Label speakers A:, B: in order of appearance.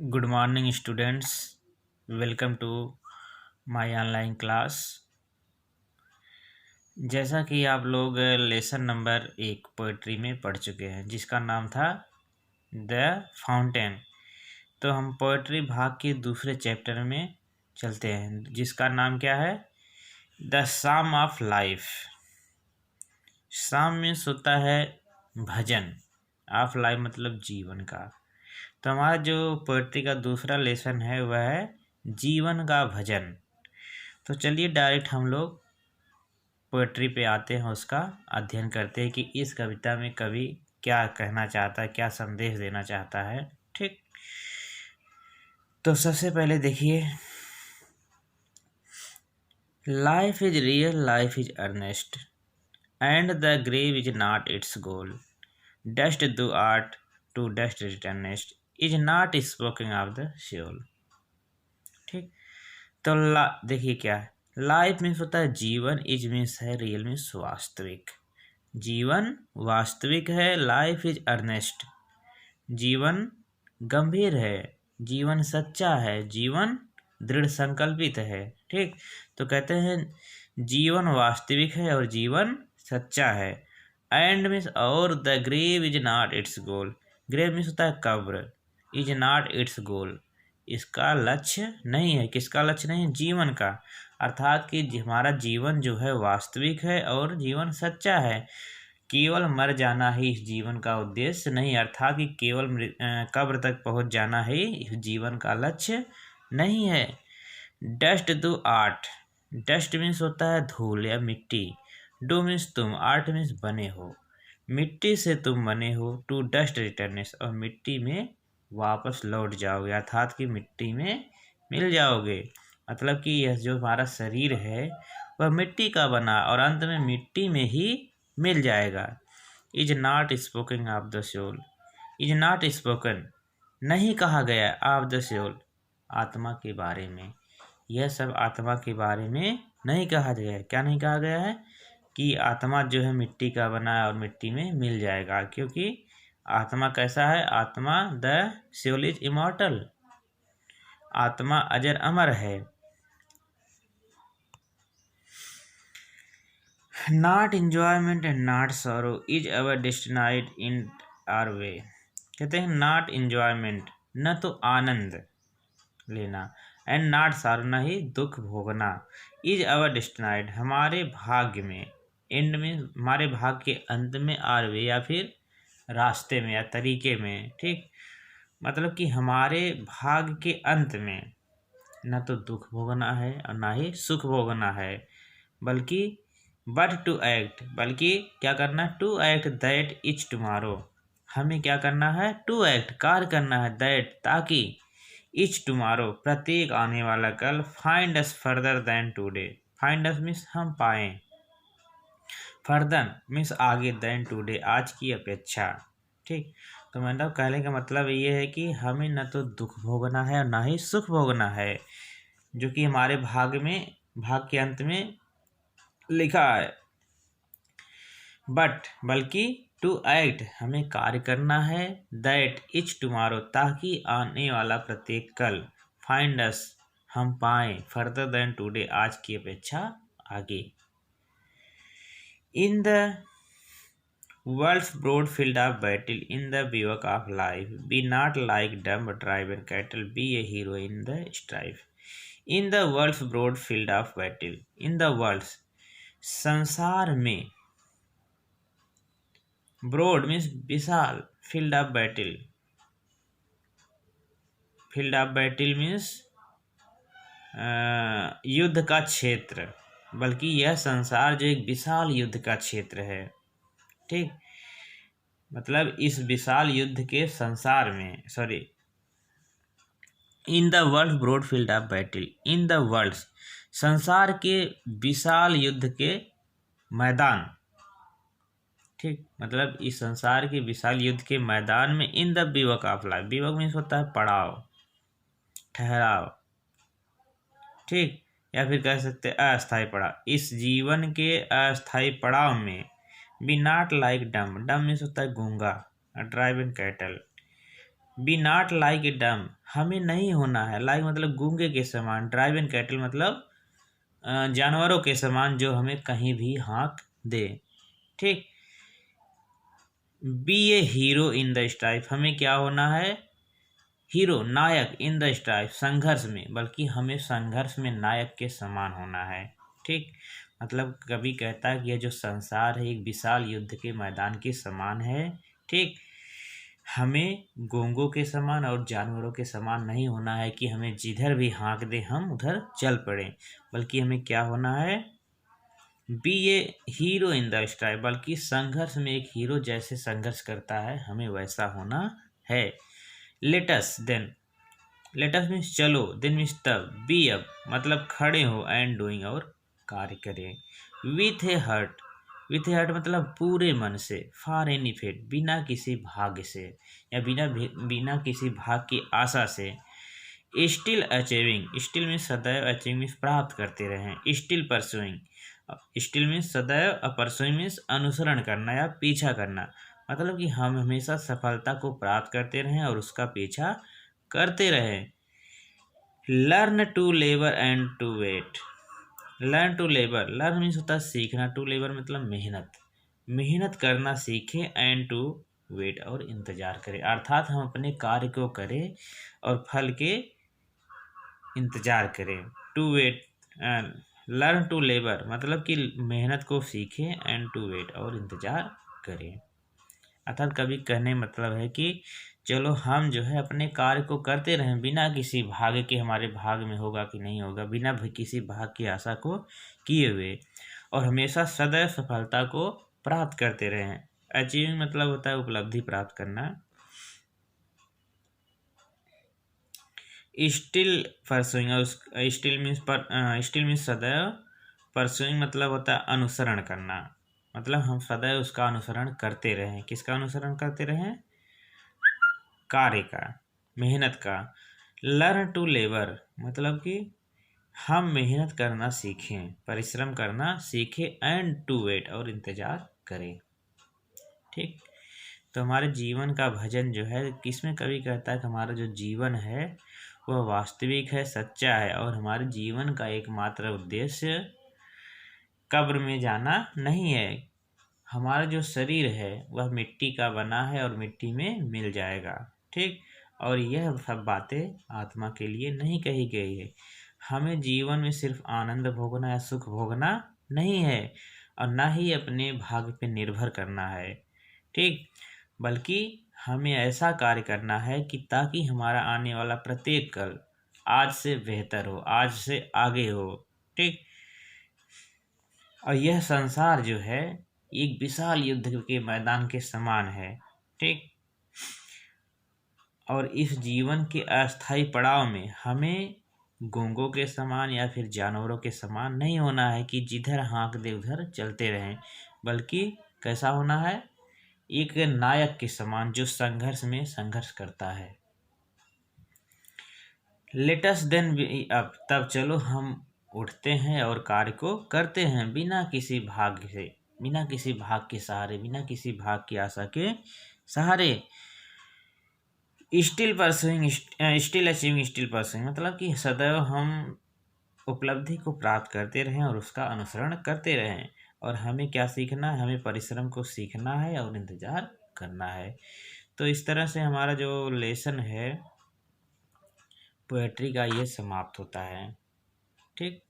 A: Good morning students. Welcome to my online class. जैसा कि आप लोग लेसन नंबर 1 पोइट्री में पढ़ चुके हैं जिसका नाम था द फाउंटेन। तो हम पोइट्री भाग के दूसरे चैप्टर में चलते हैं जिसका नाम क्या है, द साम ऑफ लाइफ। साम मीन्स होता है भजन, ऑफ लाइफ मतलब जीवन का। तो हमारा जो पोइट्री का दूसरा लेसन है वह है जीवन का भजन। तो चलिए डायरेक्ट हम लोग पोइट्री पे आते हैं, उसका अध्ययन करते हैं कि इस कविता में कवि क्या कहना चाहता है, क्या संदेश देना चाहता है। ठीक, तो सबसे पहले देखिए, life is real, life is earnest, and the grave is not its goal. Dust thou art to dust returnest, is not spoken of the soul. ठीक, तो देखिए क्या है, लाइफ मीन्स होता है जीवन, इज मीन्स है रियल मीन्स वास्तविक। जीवन वास्तविक है, लाइफ इज अर्नेस्ट जीवन गंभीर है, जीवन सच्चा है, जीवन दृढ़ संकल्पित है। ठीक, तो कहते हैं जीवन वास्तविक है और जीवन सच्चा है। एंड मीन्स और the grave is not its goal. Grave means होता है कब्र, इज नॉट इट्स गोल इसका लक्ष्य नहीं है। किसका लक्ष्य नहीं है? जीवन का। अर्थात कि हमारा जीवन जो है वास्तविक है और जीवन सच्चा है। केवल मर जाना ही इस जीवन का उद्देश्य नहीं, अर्थात कि केवल कब्र तक पहुंच जाना ही इस जीवन का लक्ष्य नहीं है। Dust thou art, dust means होता है धूल या मिट्टी, डू मीन्स तुम, आर्ट मीन्स बने हो, मिट्टी से तुम बने हो, टू डस्ट रिटर्नेस और मिट्टी में वापस लौट जाओगे, अर्थात कि मिट्टी में मिल जाओगे। मतलब कि यह जो हमारा शरीर है वह मिट्टी का बना और अंत में मिट्टी में ही मिल जाएगा। Is not spoken of the soul, is not spoken नहीं कहा गया ऑफ द सोल आत्मा के बारे में। यह सब आत्मा के बारे में नहीं कहा गया है। क्या नहीं कहा गया है? कि आत्मा जो है मिट्टी का बना है और मिट्टी में मिल जाएगा, क्योंकि आत्मा कैसा है? आत्मा द सोल इज इमॉर्टल, आत्मा अजर अमर है। Not enjoyment and not sorrow is our destined end or way. कहते हैं नॉट इंजॉयमेंट न तो आनंद लेना, एंड नॉट सॉरो न ही दुख भोगना, इज अवर डेस्टिनाइड हमारे भाग्य में, एंड में हमारे भाग्य के अंत में, आर वे या फिर रास्ते में या तरीके में। ठीक, मतलब कि हमारे भाग्य के अंत में न तो दुख भोगना है और ना ही सुख भोगना है, बल्कि बट टू एक्ट, बल्कि क्या करना है? To act that each tomorrow, हमें क्या करना है? टू एक्ट कार्य करना है, दैट ताकि, इच टुमारो प्रत्येक आने वाला कल, find us further than today, find us means हम पाएं, फर्दर मीन्स आगे, देन टुडे आज की अपेक्षा। ठीक, तो मतलब कहने का मतलब ये है कि हमें न तो दुख भोगना है और ना ही सुख भोगना है, जो कि हमारे भाग्य में, भाग्य के अंत में लिखा है। बट बल्कि टू एक्ट हमें कार्य करना है, दैट इच टुमारो ताकि आने वाला प्रत्येक कल, फाइंड अस हम पाएं, फर्दर देन टुडे आज की अपेक्षा आगे। In the world's broad field of battle, in the bivouac of life, be not like dumb driven cattle, be a hero in the strife. In the world's broad field of battle, in the world's संसार में, broad means विशाल, field of battle, field of battle means युद्ध का क्षेत्र, बल्कि यह संसार जो एक विशाल युद्ध का क्षेत्र है। ठीक, मतलब इस विशाल युद्ध के संसार में, sorry, in the world broad field of battle, in the world संसार के विशाल युद्ध के मैदान। ठीक, मतलब इस संसार के विशाल युद्ध के मैदान में, in the bivouac of life, bivouac means होता है पड़ाव, ठहराव। ठीक, या फिर कह सकते हैं अस्थायी पड़ाव, इस जीवन के अस्थायी पड़ाव में, बी नॉट लाइक डम, डम मीन्स होता है गूंगा, driven cattle, be not like a dumb, हमें नहीं होना है। लाइक मतलब गूंगे के समान, ड्राइव इन कैटल मतलब जानवरों के समान जो हमें कहीं भी हाँक दे। ठीक। Be a hero in the strife, हमें क्या होना है? हीरो, नायक, इन द स्ट्राइफ संघर्ष में, बल्कि हमें संघर्ष में नायक के समान होना है। ठीक। मतलब कवि कहता है कि यह जो संसार है एक विशाल युद्ध के मैदान के समान है। ठीक। हमें गोंगों के समान और जानवरों के समान नहीं होना है कि हमें जिधर भी हाँक दे हम उधर चल पड़े, बल्कि हमें क्या होना है? Be a hero in the strife, बल्कि संघर्ष में एक हीरो जैसे संघर्ष करता है हमें वैसा होना है। लेटस देन, लेटस मीन्स चलो, देन मीन्स तब, बी अब मतलब खड़े हो, एंड डूइंग और कार्य करें। With a heart, with a heart मतलब पूरे मन से, फॉर एनी फेट बिना किसी भाग्य से या बिना किसी भाग की आशा से। स्टिल अचीविंग, स्टिल मीन्स सदैव, अचीविंग मीन्स प्राप्त करते रहें। स्टिल परसुइंग, स्टिल मीन्स सदैव, परसुइंग मीन्स अनुसरण करना या पीछा करना, मतलब कि हम हमेशा सफलता को प्राप्त करते रहें और उसका पीछा करते रहें। Learn to labour and to wait, learn to labour, learn means होता है सीखना, टू लेबर मतलब मेहनत, मेहनत करना सीखें, एंड टू वेट और इंतजार करें, अर्थात हम अपने कार्य को करें और फल के इंतजार करें। To wait, learn to labour मतलब कि मेहनत को सीखें, एंड टू वेट और इंतजार करें। अर्थात कभी कहने मतलब है कि चलो हम जो है अपने कार्य को करते रहें बिना किसी भाग्य के, हमारे भाग में होगा कि नहीं होगा, बिना किसी भाग की आशा को किए हुए, और हमेशा सदैव सफलता को प्राप्त करते रहें। अचीविंग मतलब होता है उपलब्धि प्राप्त करना। स्टिल परसुइंग, स्टिल मीन्स सदैव, परसुइंग मतलब होता है अनुसरण करना, मतलब हम सदैव उसका अनुसरण करते रहें। किसका अनुसरण करते रहें? कार्य का, मेहनत का। लर्न टू लेबर मतलब कि हम मेहनत करना सीखें, परिश्रम करना सीखें, एंड टू वेट और इंतजार करें। ठीक। तो हमारे जीवन का भजन जो है, किसमें कवि कहता है कि हमारा जो जीवन है वह वास्तविक है, सच्चा है, और हमारे जीवन का एकमात्र उद्देश्य कब्र में जाना नहीं है। हमारा जो शरीर है वह मिट्टी का बना है और मिट्टी में मिल जाएगा। ठीक। और यह सब बातें आत्मा के लिए नहीं कही गई है। हमें जीवन में सिर्फ आनंद भोगना या सुख भोगना नहीं है, और ना ही अपने भाग्य पे निर्भर करना है। ठीक। बल्कि हमें ऐसा कार्य करना है कि ताकि हमारा आने वाला प्रत्येक कल आज से बेहतर हो, आज से आगे हो। ठीक। और यह संसार जो है एक विशाल युद्ध के मैदान के समान है। ठीक। और इस जीवन के अस्थायी पड़ाव में हमें गूंगों के समान या फिर जानवरों के समान नहीं होना है कि जिधर हाँक दे उधर चलते रहें, बल्कि कैसा होना है? एक नायक के समान जो संघर्ष में संघर्ष करता है। लेटस देन, अब तब चलो हम उठते हैं और कार्य को करते हैं बिना किसी भाग्य से, बिना किसी भाग के सहारे, बिना किसी भाग की आशा के सहारे। Still pursuing, still achieving, still pursuing मतलब कि सदैव हम उपलब्धि को प्राप्त करते रहें और उसका अनुसरण करते रहें। और हमें क्या सीखना है? हमें परिश्रम को सीखना है और इंतजार करना है। तो इस तरह से हमारा जो लेसन है पोएट्री का ये समाप्त होता है। ठीक।